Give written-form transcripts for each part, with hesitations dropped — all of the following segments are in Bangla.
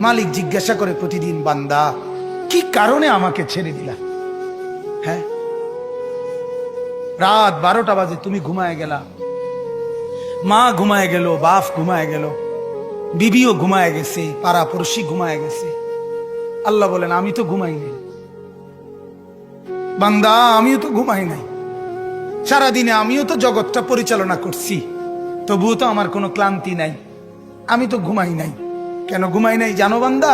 মালিক জিজ্ঞাসা করে প্রতিদিন, বান্দা কি কারণে আমাকে ছেড়ে দিলা? হ্যাঁ, রাত 12টা বাজে তুমি ঘুমায় গেলা, মা ঘুমায় গেল, বাপ ঘুমায় গেল, বিবিও ঘুমায় গেছে, পাড়া পড়শি ঘুমায় গেছে। আল্লাহ বলেন আমি তো ঘুমাই নাই। বান্দা আমিও তো ঘুমাই নাই, সারাদিনে আমিও তো জগৎটা পরিচালনা করছি, তবুও তো আমার কোনো ক্লান্তি নাই, আমি তো ঘুমাই নাই। কেন ঘুমাই নাই জানো বান্দা?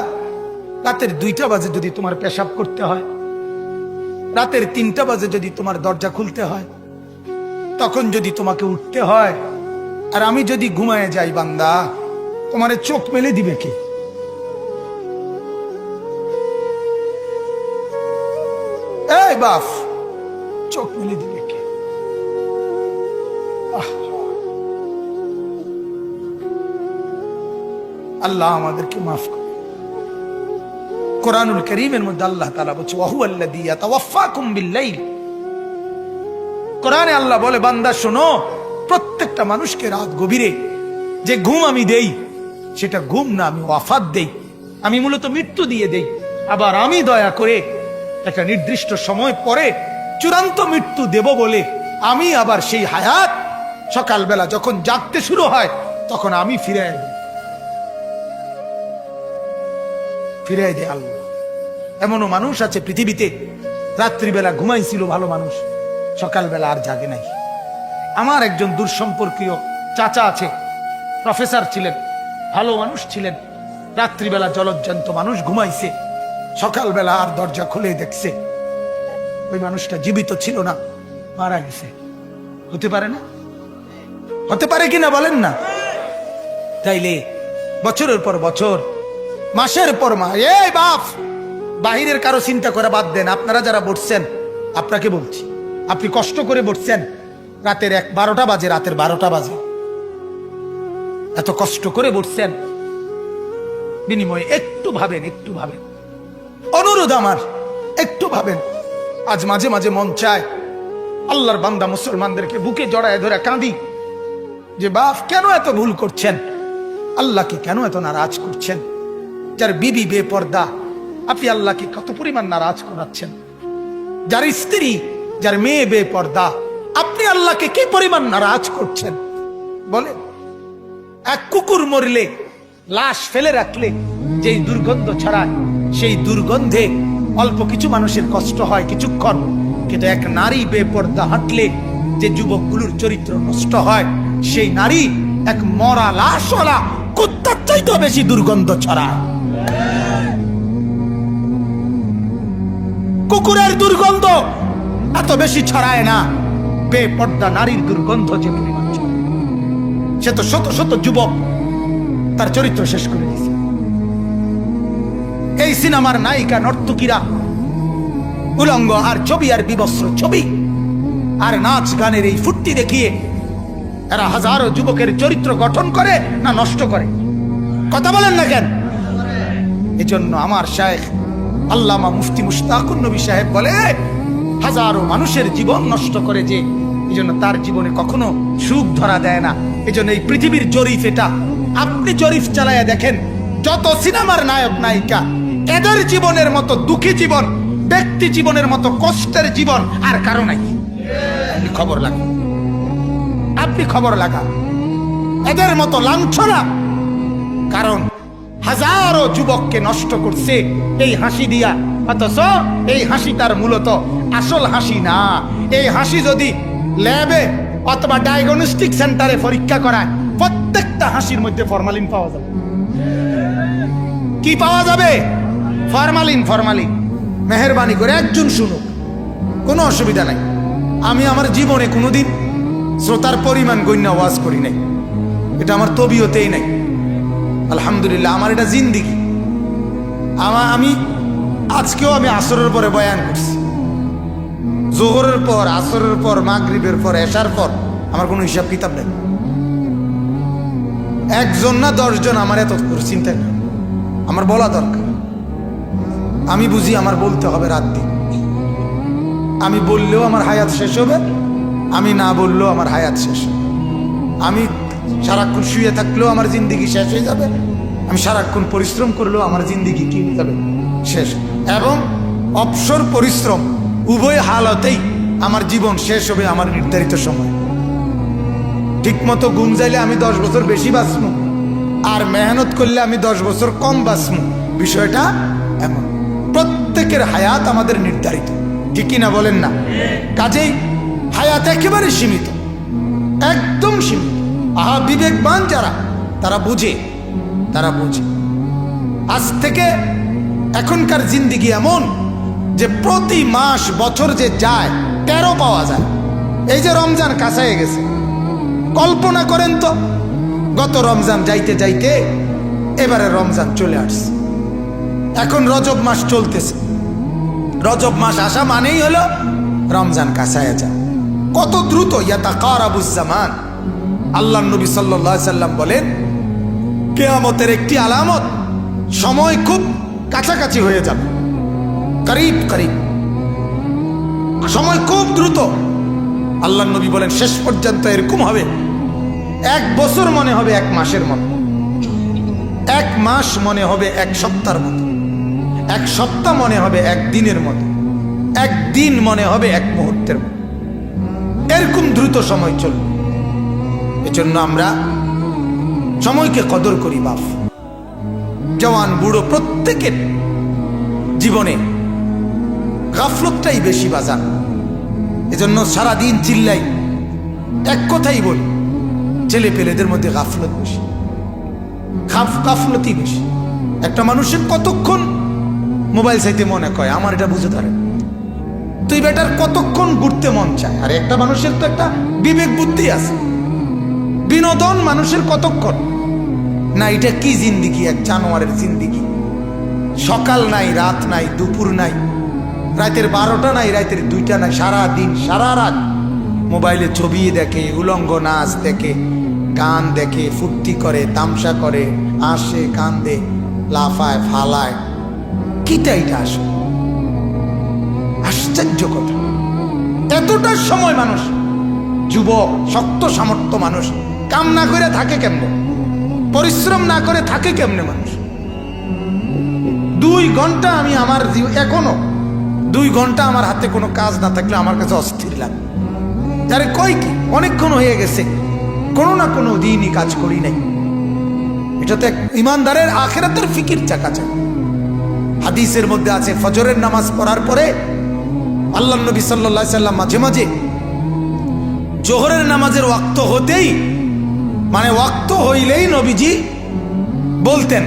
রাতের 2টা বাজে যদি তোমার পেশাব করতে হয়, রাতের 3টা বাজে যদি তোমার দরজা খুলতে হয়, তখন যদি তোমাকে উঠতে হয়, আর আমি যদি ঘুমায় যাই বান্দা, তোমারে চোখ মেলে দিবে কে? এই বাপ, চোখ মেলে দিবে কে? আল্লাহ আমাদেরকে মাফ করে। কোরআনুল কারীমের মধ্যে আল্লাহ তাআলা বলছে ওয়াহুয়াল্লাযী ইয়াতাওয়াফাকুম বিল-লাইল। কোরআনে আল্লাহ বলে, বান্দা শোনো, প্রত্যেকটা মানুষকে রাত গভীরে যে ঘুম আমি দেই, সেটা ঘুম না, আমি ওয়াফাত দেই, আমি মূলত মৃত্যু দিয়ে দেই। আবার আমি দয়া করে একটা নির্দিষ্ট সময় পরে চূড়ান্ত মৃত্যু দেব বলে আমি আবার সেই হায়াত সকালবেলা যখন জাগতে শুরু হয় তখন আমি ফিরে দেয় আল্লাহ। এমনও মানুষ আছে পৃথিবীতে, রাত্রিবেলা ঘুমাইছিল ভালো মানুষ, সকালবেলা আর জাগে নাই। আমার একজন দূরসম্পর্কীয় চাচা আছে, প্রফেসর ছিলেন, ভালো মানুষ ছিলেন, রাত্রিবেলা জলজ্জান্ত মানুষ ঘুমাইছে, সকালবেলা আর দরজা খুলে দেখছে ওই মানুষটা জীবিত ছিল না, মারা গেছে। হতে পারে না? হতে পারে কিনা বলেন না? তাইলে বছরের পর বছর, মাসের পর মাস, এই বাপ, বাহিরের কারো চিন্তা করে বাদ দেন। আপনারা যারা বসছেন, আপনাকে বলছি, আপনি কষ্ট করে বসছেন, রাতের 12টা বাজে, রাতের 12টা বাজে, এত কষ্ট করে বসছেন, বিনিময়ে একটু ভাবেন, একটু ভাবেন, অনুরোধ আমার, একটু ভাবেন। আজ মাঝে মাঝে মন চায় আল্লাহর বান্দা মুসলমানদেরকে বুকে জড়ায় ধরে কাঁদি যে বাপ কেন এত ভুল করছেন, আল্লাহকে কেন এত নারাজ করছেন? যার বিবি বেপর্দা, আপনি আল্লাহকে কত পরিমাণ নারাজ করাচ্ছেন। যার স্ত্রী, যার মেয়ে বেপর্দা, আপনি আল্লাহকে কি পরিমাণ নারাজ করছেন বলেন? এক কুকুর মরলে, লাশ ফেলে রাখলে যেই দুর্গন্ধ ছড়ায়, সেই দুর্গন্ধে অল্প কিছু মানুষের কষ্ট হয় কিছুক্ষণ, কিন্তু এক নারী বেপর্দা হাঁটলে যে যুবকগুলোর চরিত্র নষ্ট হয়, সেই নারী এক মরা লাশওয়ালা কুত্তার চাইতে বেশি দুর্গন্ধ ছড়ায়। কুকুরের দুর্গন্ধ এত বেশি ছড়ায় না, বেপর্দা নারীর দুর্গন্ধ যে পরিমাণ ছড়ায়। সে তো শত শত যুবক তার চরিত্র শেষ করে দিয়েছে। এই সিনেমার নায়িকা নর্তকীরা উলঙ্গ আর ছবি আর বিবস্ত্র ছবি আর নাচ গানের এই ফুর্তি দেখিয়ে এরা হাজারো যুবকের চরিত্র গঠন করে না নষ্ট করে? কথা বলেন না কেন? এজন্য আমার শায়েখ আল্লামা মুফতি মুশতাকুন নবী সাহেব বলে, হাজারো মানুষের জীবন নষ্ট করে যে, এজন্য তার জীবনে কখনো সুখ ধরা দেয় না। এজন্য এই পৃথিবীর জরিফ এটা, আপনি জরিফ চালায়া দেখেন, যত সিনেমার নায়ক নায়িকা, এদের জীবনের মতো দুঃখী জীবন, ব্যক্তি জীবনের মতো কষ্টের জীবন আর কারো নাই। আপনি খবর লাগান, আপনি খবর লাগান, এদের মতো লাঞ্ছনা। কারণ হাজারো যুবককে নষ্ট করছে এই হাসি দিয়া, অথচ এই হাসি তার মূলত আসল হাসি না। এই হাসি যদি ল্যাবে অথবা ডায়াগনস্টিক সেন্টারে পরীক্ষা করায়, প্রত্যেকটা হাসির মধ্যে ফরমালিন পাওয়া যাবে। কি পাওয়া যাবে? ফরমালিন। ফরমালিন। মেহেরবানি করে একজন শুনুক, কোনো অসুবিধা নাই। আমি আমার জীবনে কোনোদিন শ্রোতার পরিমাণ গণ্য ওয়াজ করি নাই, এটা আমার তবিয়তেই নাই। আলহামদুলিল্লাহ, আমার এটা জিন্দিগি। আমি আজকেও আমি আসরের পরে বয়ান করছি, জোহরের পর, আসরের পর, মাগরিবের পর, এশার পর, আমার কোনো হিসাব কিতাব নেই। একজন না 10 জন আমার এত চিন্তা নেই, আমার বলা দরকার। আমি বুঝি আমার বলতে হবে রাত দিন। আমি বললেও আমার হায়াত শেষ হবে, আমি না বললেও আমার হায়াত শেষ হবে। আমি সারাক্ষণ শুয়ে থাকলেও আমার জিন্দিগি শেষ হয়ে যাবে, আমি সারাক্ষণ পরিশ্রম করলেও আমার জিন্দিগি কি হয়ে যাবে, শেষ। এবং অবসর পরিশ্রম উভয় হালতেই আমার জীবন শেষ হবে আমার নির্ধারিত সময়। ঠিক মতো ঘুম যাইলে আমি 10 বছর বেশি বাঁচবো, আর মেহনত করলে আমি 10 বছর কম বাঁচবো। বিষয়টা এমন, প্রত্যেকের হায়াত আমাদের নির্ধারিত, ঠিক কিনা বলেন না? কাজেই হায়াত একেবারে সীমিত, একদম সীমিত। আহা, বিবেকবান যারা তারা বুঝে, তারা বুঝে। আজ থেকে এখনকার জিন্দিগি এমন যে প্রতি মাস বছর যে যায় 13 পাওয়া যায়। এই যে রমজান কাছায় গেছে, কল্পনা করেন তো, গত রমজান যাইতে যাইতে এবারে রমজান চলে আসছে। এখন রজব মাস চলতেছে, রজব মাস আসা মানেই হলো রমজান কাছায় যায়। কত দ্রুত ইয়াতাকারাবুজ জামান। আল্লাহর নবী সাল্লাল্লাহু আলাইহি সাল্লাম বলেন, কিয়ামতের একটি আলামত, সময় খুব কাছাকাছি হয়ে যাবে, করিব করিব, সময় খুব দ্রুত। আল্লাহর নবী বলেন শেষ পর্যন্ত এরকম হবে, 1 বছর মনে হবে 1 মাসের মতো, 1 মাস মনে হবে 1 সপ্তাহের মতো, 1 সপ্তাহ মনে হবে 1 দিনের মতো, 1 দিন মনে হবে 1 মুহূর্তের মতো। এরকম দ্রুত সময় চলবে। এজন্য আমরা সময়কে কদর করি। বাপ, জওয়ান, বুড়ো, প্রত্যেকের জীবনে গাফলতটাই বেশি বাজার। এজন্য সারাদিন চিল্লাই, এক কথাই বলি, ছেলে পেলেদের মধ্যে গাফলত বেশি, গাফলতই বেশি। একটা মানুষের কতক্ষণ মোবাইল চাইতে মনে কয়, আমার এটা বুঝে ধরে, তুই বেটার কতক্ষণ ঘুরতে মন চায়। আর একটা মানুষের তো একটা বিবেক বুদ্ধি আছে, বিনোদন মানুষের কতক্ষণ না। এটা কি জিন্দিগি, এক জানোয়ারের জিন্দিগি। সকাল নাই, রাত নাই, দুপুর নাই, রাতের 12টা নাই, রাতের 2টা নাই, সারা দিন সারা রাত মোবাইলে ছবি দেখে, উলঙ্গ নাচ দেখে, গান দেখে, ফুর্তি করে, তামসা করে, আসে, কান্দে, লাফায়, ফালায়। কিটা এটা আসে? আশ্চর্য কথা। এতটা সময় মানুষ, যুবক, শক্ত সামর্থ্য মানুষ কাম না করে থাকে কেমনে, পরিশ্রম না করে থাকে কেমনে মানুষ? 2 ঘন্টা আমি আমার এখনো 2 ঘন্টা আমার হাতে কোনো কাজ না থাকলে আমার কাছে অস্থির লাগে। আরে কই কি, অনেকক্ষণ হয়ে গেছে, কোনো না কোনো দিনই কাজ করি নাই। এটা তো এক ইমানদারের আখিরাতের ফিকির চাকাচা। হাদিসের মধ্যে আছে, ফজরের নামাজ পড়ার পরে আল্লাহর নবী সাল্লাল্লাহু আলাইহি সাল্লাম মাঝে মাঝে জোহরের নামাজের ওয়াক্ত হতেই, মানে ওয়াক্ত হইলেই নবীজি বলতেন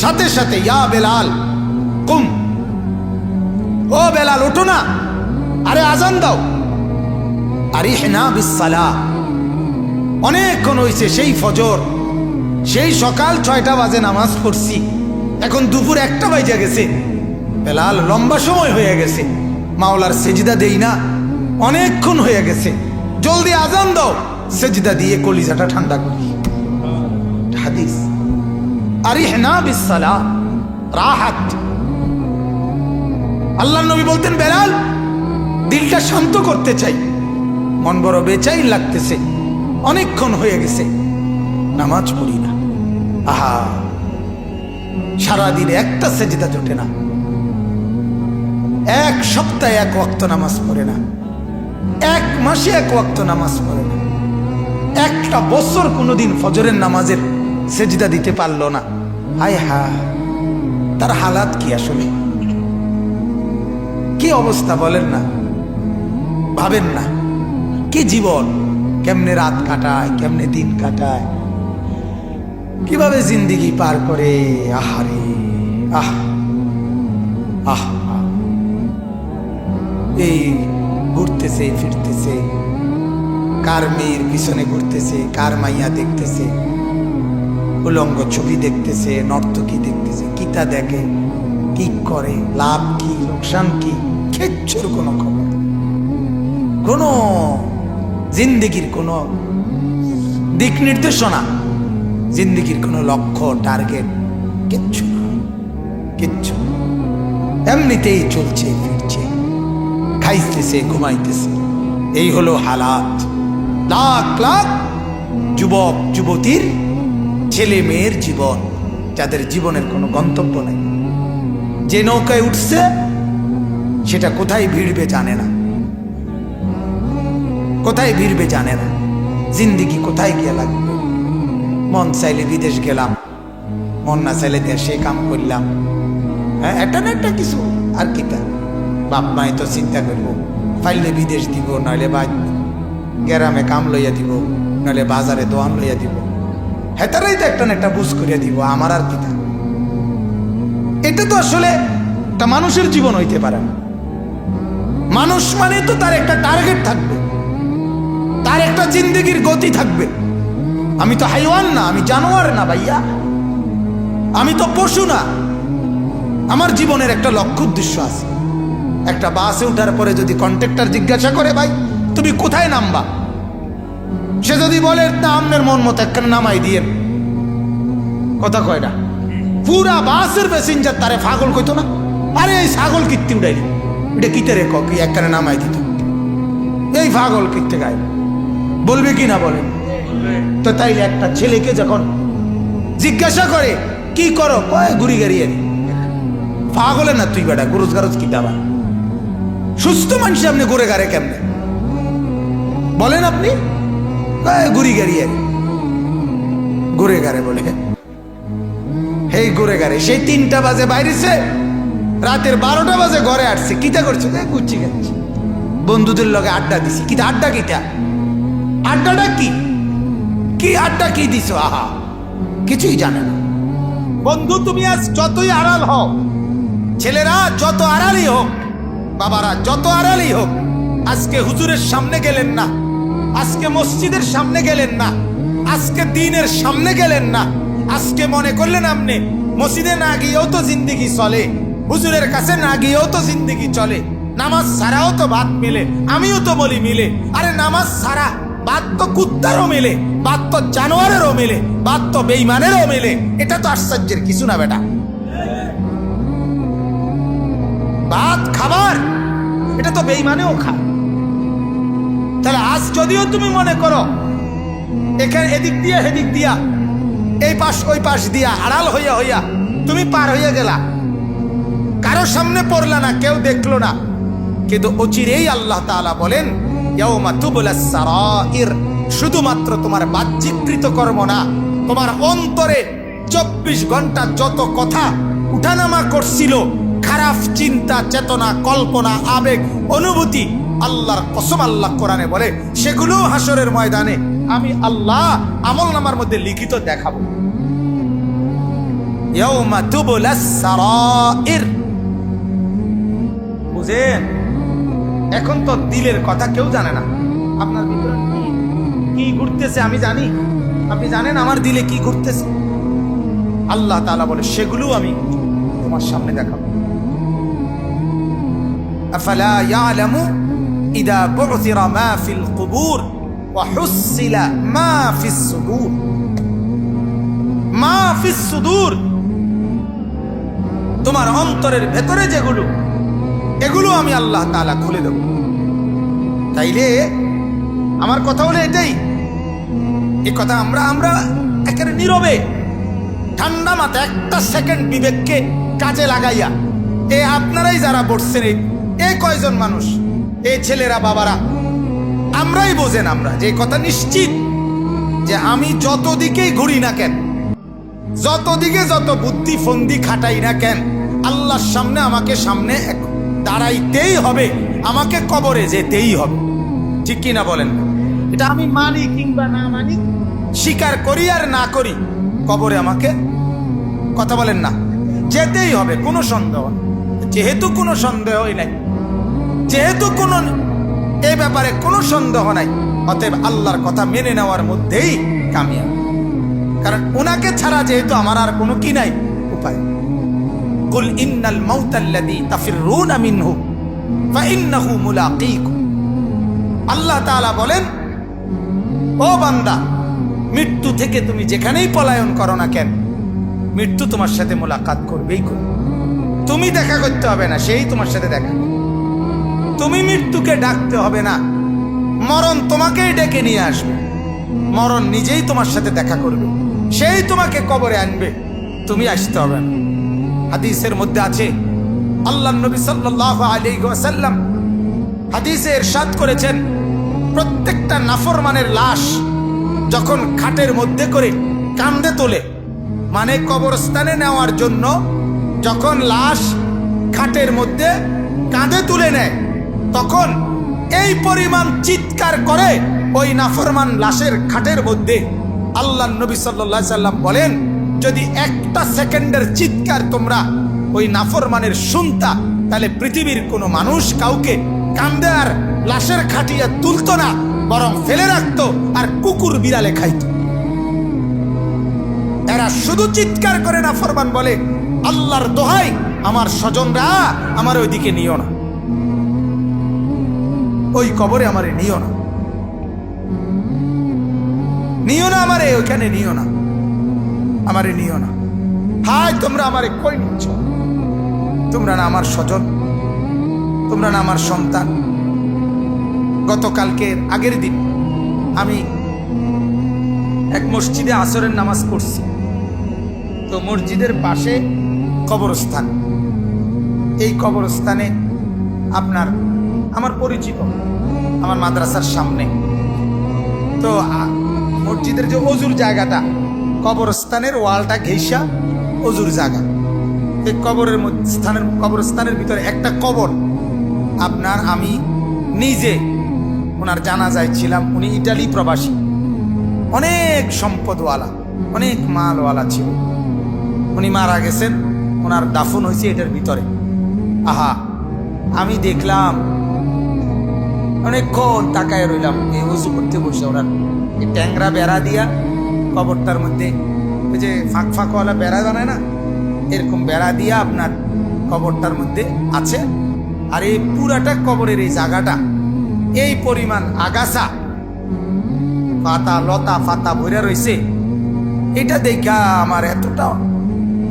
সাথে সাথে, ইয়া বেলাল কুম, ও বেলাল ওঠো না, আরে আজান দাও, আরিহনা বিসসালাহ। অনেকক্ষণ হয়েছে, সেই ফজর, সেই সকাল 6টা বাজে নামাজ পড়ছি, এখন দুপুর 1টা বাজে গেছে। বেলাল, লম্বা সময় হয়ে গেছে, মাওলার সেজদা দেই না, অনেকক্ষণ হয়ে গেছে, জলদি আজান দাও, সেজদা দিয়ে কলিজাটা ঠান্ডা করি। হাদিস, আরিহনা বিসসালাহ, রাহাত। আল্লাহর নবী বলতেন, বেলাল, দিলটা শান্ত করতে চাই, মন বড় বেচাইন লাগতেছে, অনেকক্ষণ হয়ে গেছে, নামাজ পড়ি না। আহা, সারাদিনে একটা সেজদা জোটে না, 1 সপ্তাহে 1 ওয়াক্ত নামাজ পড়ে না, 1 মাসে 1 ওয়াক্ত নামাজ পড়ে না, 1টা বছর কোনোদিন ফজরের নামাজের সেজদা দিতে পারলো না। হায় হা, তার হালাত কি আসলে, কি অবস্থা বলেন না, ভাবেন না, কি জীবন, কেমনে রাত কাটায়, কেমনে দিন কাটায়, কিভাবে জিন্দিগি পার করে। আহারে, আহ আহ, এই ঘুরতেছে ফিরতেছে, কার মেয়ের পিছনে ঘুরতেছে, কার মাইয়া দেখতেছে, উলঙ্গ ছবি দেখতেছে, নর্তকী দেখতেছে, কিতা দেখে, কি করে, লাভ কি, লোকসান কি, কিচ্ছুর কোনো খবর, কোনো জিন্দিগির কোনো দিক নির্দেশনা, জিন্দিগির কোনো লক্ষ্য, টার্গেট, কিচ্ছু না, কিচ্ছু। এমনিতেই চলছে ফিরছে, খাইতেছে, ঘুমাইতেছে। এই হলো হালাত। লাখ লাখ যুবক যুবতীর, ছেলে মেয়ের জীবন যাদের জীবনের কোনো গন্তব্য নেই। যে নৌকায় উঠছে সেটা কোথায় ভিড়বে জানে না, কোথায় ভিড়বে জানে না, জিন্দিগি কোথায় গিয়ে লাগবে। মন চাইলে বিদেশ গেলাম, মন না চাইলে দেশে কাম করলাম, হ্যাঁ একটা না একটা কিছু। আর কিটা বাপ মাই তো চিন্তা করবো, ফাইলে বিদেশ দিব, নইলে বা গ্রামে কাম লইয়া দিব, নইলে বাজারে দোয়ান লইয়া দিব, হেতারাই তো একটা না একটা বুঝ করিয়া দিব। আমার আর কিটা, এটা তো আসলে একটা মানুষের জীবন হইতে পারে না। মানুষ মানে তো তার একটা টার্গেট থাকবে, তার একটা জিন্দগির গতি থাকবে। আমি তো হাইওয়ান না, আমি জানোয়ার না ভাইয়া, আমি তো পশু না। আমার জীবনের একটা লক্ষ্য উদ্দেশ্য আছে। একটা বাসে উঠার পরে যদি কন্ট্রাক্টর জিজ্ঞাসা করে ভাই তুমি কোথায় নামবা, সে যদি বলে তা আপনার মন মতো একখানে নামাই দিয়ে, কথা কয় না, পুরা বাসের প্যাসেঞ্জার তারে পাগল কইতো না, আরে এই ছাগল কীর্তি উঠাইলি, এটা কিতে রে কি একখানে নামাই দিত, এই পাগল কীর্তে গায়ে বলবে কি না বলেন? তো তাইলে একটা ছেলেকে যখন জিজ্ঞাসা করে কি করো, কয় ঘুরি গাড়িয়ে পাগলে না তুই বেটা, গরজ গারজ কি দাবা, সুস্থ মানুষ আপনি ঘুরে গাড়ে কেমনে বলেন আপনি? ঘুরি গাড়িয়ে ঘুরে গাড়ে বলে, এই ঘুরে গাড়ে সেই 3টা বাজে বাইরেছে, রাতের 12টা বাজে ঘরে আসছে, কিতা করছে? গুচ্ছি খাচ্ছি, বন্ধুদের লগে আড্ডা দিছি। কিতা আড্ডা? কিটা আড্ডাটা কি? কি আড্ডা কি দিছ? আহা, কিছুই জানে না। বন্ধু তুমি আজ যতই আড়াল হও, ছেলেরা যত আড়ালই হোক, বাবারা যত আড়ালই হোক, আজকে হুজুরের সামনে গেলেন না, আজকে মসজিদের সামনে গেলেন না, আজকে দ্বীনের সামনে গেলেন না, আজকে মনে করলেন আপনি মসজিদে না গিয়েও তো জিন্দেগি চলে, হুজুরের কাছে না গিয়েও তো জিন্দেগি চলে, নামাজ ছাড়াও তো ভাত মিলে, আমিও তো বলি মিলে। আরে নামাজ ছাড়া ভাত তো কুত্তারও মেলে, ভাত তো জানোয়ারেরও মেলে, ভাত তো বেঈমানেরও মেলে। এটা তো আশ্চর্যের কিছু না বেটা। ভাত খাবার, এটা তো বেঈমানেও খায়। তাহলে আজ যদিও তুমি মনে করো এখানে এদিক দিয়া হেদিক দিয়া, এই পাশ ওই পাশ দিয়া আড়াল হইয়া হইয়া তুমি পার হইয়া গেলা, কারো সামনে পড়লা না, কেউ দেখলো না, কিন্তু অচিরেই আল্লাহ তাআলা বলেন ইয়াউমা তুবলাস সারাইর, শুধুমাত্র তোমার বাহ্যিক কৃতকর্ম না, তোমার অন্তরে 24 ঘন্টা যত কথা উঠানামা করছিল, খারাপ চিন্তা, চেতনা, কল্পনা, আবেগ, অনুভূতি, আল্লাহর কসম আল্লাহ কোরআনে বলে সেগুলো হাসরের ময়দানে আমি আল্লাহ আমলনামার মধ্যে লিখিত দেখাবো। ইয়াউমা তুবলাস সারাইর, বুঝেন? এখন তো দিলের কথা কেউ জানে না, আপনার ভিতরে কি ঘুরতেছে আমি জানি, আপনি জানেন আমার দিলে কি ঘুরতেছে। আল্লাহ তাআলা বলে সেগুলো আমি তোমার সামনে দেখাবো। আফালা ইয়ালামু ইদা বু'থিরা মা ফিল কুবুর ওয়া হুসিলা মা ফিস সুদূর, মা ফিস সুদূর, তোমার অন্তরের ভেতরে যেগুলো, এগুলো আমি আল্লাহ তাআলা খুলে দেব। তাইলে আমার কথা হলো এটাই, এই কথা আমরা একেবারে নীরবে ঠান্ডা মাথায় একটা সেকেন্ড বিবেককে কাজে লাগাইয়া, আপনারাই যারা বসছেন, এই কয়জন মানুষ, এই ছেলেরা বাবারা, আমরাই বোঝেন, আমরা যে কথা নিশ্চিত যে আমি যত দিকেই ঘুরি না কেন, যত দিকে যত বুদ্ধি ফন্দি খাটাই না কেন, আল্লাহর সামনে আমাকে সামনে দাঁড়াইতেই হবে, আমাকে কবরে যেতেই হবে। ঠিক কিনা বলেন? এটা আমি মানি কিংবা না মানি, স্বীকার করি আর না করি, কবরে আমাকে, কথা বলেন না, যেতেই হবে, কোনো সন্দেহ। যেহেতু কোনো সন্দেহই নাই, যেহেতু কোনো এই ব্যাপারে কোনো সন্দেহ নাই, অতএব আল্লাহর কথা মেনে নেওয়ার মধ্যেই কামিয়াব। কারণ ওনাকে ছাড়া যেহেতু আমার আর কোনো কি নাই উপায়। কুল ইন্নাল মাউতাল্লাযী তাফিররুনা মিনহু ফাইন্নাহু মুলাকীকুম, আল্লাহ তাআলা বলেন ও বান্দা, মৃত্যু থেকে তুমি যেখানেই পলায়ন করো না কেন, মৃত্যু তোমার সাথে মোলাকাত করবেই করবে। তুমি দেখা করতে হবে না, সেই তোমার সাথে দেখা। তুমি মৃত্যুকে ডাকতে হবে না, মরণ তোমাকেই ডেকে নিয়ে আসবে। মরণ নিজেই তোমার সাথে দেখা করবে, সেই তোমাকে কবরে আনবে। তুমি আসতে হবে না। হাদিসের মধ্যে আছে, আল্লাহ নবী সাল্লাল্লাহু আলাইহি ওয়াসাল্লাম হাদিসে ইরশাদ করেছেন, প্রত্যেকটা নাফরমানের লাশ যখন খাটের মধ্যে করে কাঁধে তোলে, মানে কবরস্থানে নেওয়ার জন্য যখন লাশ খাটের মধ্যে কাঁধে তুলে নেয়, তখন এই পরিমাণ চিৎকার করে ওই নাফরমান লাশের খাটের মধ্যে। আল্লাহ নবী সাল্লাল্লাহু আলাইহি সাল্লাম বলেন, যদি একটা সেকেন্ডের চিৎকার তোমরা ওই নাফরমানের শুনতা, তাহলে পৃথিবীর কোনো মানুষ কাউকে কাঁধে আর লাশের খাটিয়া তুলতো না, বরং ফেলে রাখতো আর কুকুর বিড়ালে খাইতো। এরা শুধু চিৎকার করে নাফরমান বলে, আল্লাহর দোহাই আমার স্বজনরা আমার ওইদিকে নিও না, ওই কবরে আমারে নিও না, নিও না আমারে ওইখানে, নিও না আমারে, নিও না। হায় তোমরা আমারে কই নিচ্ছ? তোমরা না আমার স্বজন, তোমরা না আমার সন্তান। গতকালকের আগের দিন আমি এক মসজিদে আসরের নামাজ পড়ছি। তো মসজিদের পাশে কবরস্থান, এই কবরস্থানে আপনার আমার পরিচিত, আমার মাদ্রাসার সামনে। তো মসজিদের যে অজুর জায়গাটা, কবরস্থানের ওয়ালটা ঘেঁষা অজুর জায়গা। এই কবরস্থানের ভিতরে একটা কবর আপনার, আমি নিজে ওনার জানাজায় ছিলাম। উনি ইটালি প্রবাসী, অনেক সম্পদওয়ালা, অনেক মালওয়ালা ছিল। উনি মারা গেছেন, ওনার দাফন হয়েছে এটার ভিতরে। আহা, আমি দেখলাম, অনেকক্ষণ তাকায় রইলাম এই উজু করতে বসে। ওনার এই ট্যাংরা বেড়া দিয়া কবরটার মধ্যে, ওই যে ফাঁক ফাঁকওয়ালা বেড়া বানায় না, এরকম বেড়া দিয়া আপনার কবরটার মধ্যে আছে। আর এই পুরাটা কবরের এই জায়গাটা এই পরিমাণ আগাছা, পাতা লতা ফাতা ভরে রয়েছে। এটা দেখা আমার এতটা,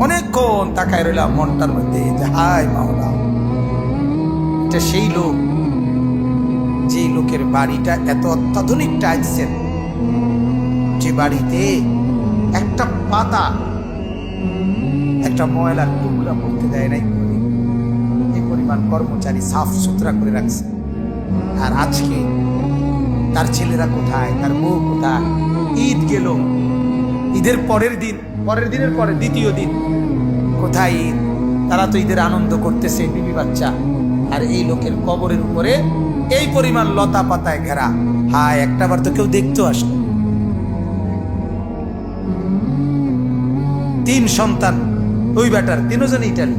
অনেকক্ষণ তাকায় রইলাম মনটার মধ্যে যে হায় মাওলা, এটা সেই লোক, যে লোকের বাড়িটা এত অত্যাধুনিক টাইলসের, যে বাড়িতে একটা পাতা, একটা ময়লার টুকরা পড়তে দেয় নাই, এই পরিমাণ কর্মচারী সাফ সুতরা করে রাখছে। আর আজকে তার ছেলেরা কোথায়, তার বউ কোথায়? ঈদ গেল, ঈদের পরের দিন, পরের দিনের পরে দ্বিতীয় দিন, কোথায় ঈদ? তারা তো ঈদের আনন্দ করতেছে, বিবি বাচ্চা। আর এই লোকের কবরের উপরে এই পরিমাণ লতা পাতায় ঘেরা। হায়, একটাবার তো কেউ দেখতেও আসলো। 3 সন্তান, ওই বেটার 3 জন ইটালি,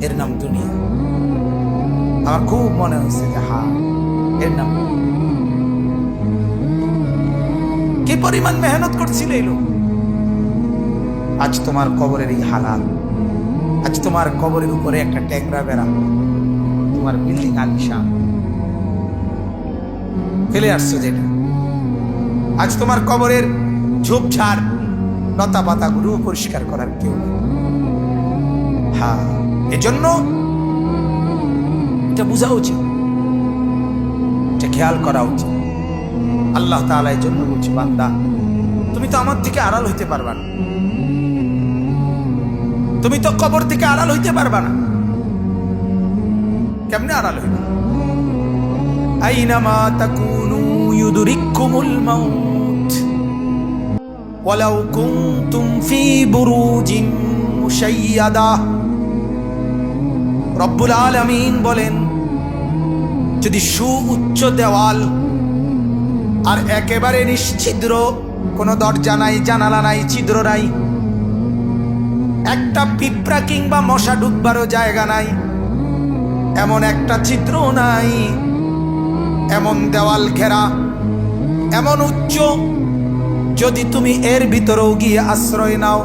এর নাম দুনিয়া। আমার খুব মনে হয়েছে যে হ্যাঁ, এর নাম কি পরিমাণ মেহনত করছিল এই লোক। আজ তোমার কবরের এই হালাল, আজ তোমার কবরের উপরে একটা ট্যাংরা বেড়া, তোমার বিল্ডিং আলিশান ফেলে আসছো যেটা, আজ তোমার কবরের ঝোপঝাড় লতা পাতা গুলো পরিষ্কার করার কেউ নেই। হ্যাঁ, এজন্য এটা বোঝা উচিত, এটা খেয়াল করা উচিত। আল্লাহ তাআলা এই জন্য বলছে, বান্দা তুমি তো আমার থেকে আড়াল হইতে পারবা না, তুমি তো কবর থেকে আড়াল হইতে পারবা না। কেমনে আড়াল হইবে? আইনামা তাকুনু ইউদরিকুমুল মাউত ওয়ালাউ কুনতুম ফি বুরুজিন মুশাইয়াদা। রব্বুল আলামিন বলেন, যদি সুউচ্চ দেওয়াল আর একেবারে নিশ্ছিদ্র, কোনো দরজা নাই, জানালা নাই, ছিদ্র নাই, একটা পিঁপড়া কিংবা মশা ঢুকবারও জায়গা নাই, এমন একটা ছিদ্রও নাই, এমন দেওয়াল ঘেরা, এমন উচ্চ, যদি তুমি এর ভিতরেও গিয়ে আশ্রয় নাও,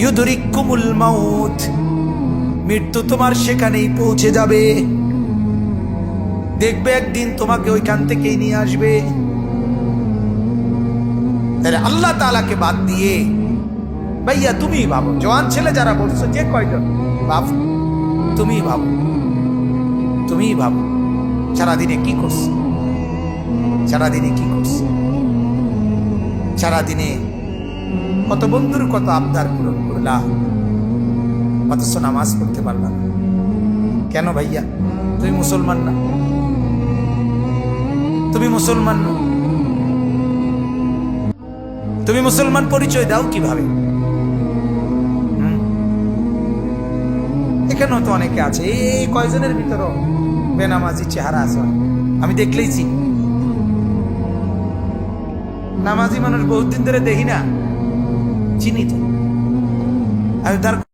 ইউদরিকুমুল মাউত, মৃত্যু তোমার সেখানেই পৌঁছে যাবে। দেখবে একদিন তোমাকে ওইখান থেকেই নিয়ে আসবে। আল্লাহ তাআলাকে বাদ দিয়ে ভাইয়া তুমি ভাবো, জওয়ান ছেলে যারা বলছো, যে কয়জন বাপ, তুমি ভাবো, তুমি ভাবো সারাদিনে কি করছো, সারাদিনে কি করছো, সারাদিনে কত বন্ধুর কত আবদার পূরণ করলাম, অথচ নামাজ পড়তে পারলাম না। কেন ভাইয়া? তুমি মুসলমান না? তুমি মুসলমান না? তুমি মুসলমান পরিচয় দাও কিভাবে? এখানেও তো অনেকে আছে, এই কয়জনের ভিতরও বেনামাজি চেহারা আছে, আমি দেখলেই চিনি। নামাজি মানুষ বহুত দিন ধরে দেখি না, চিনি তো আমি তার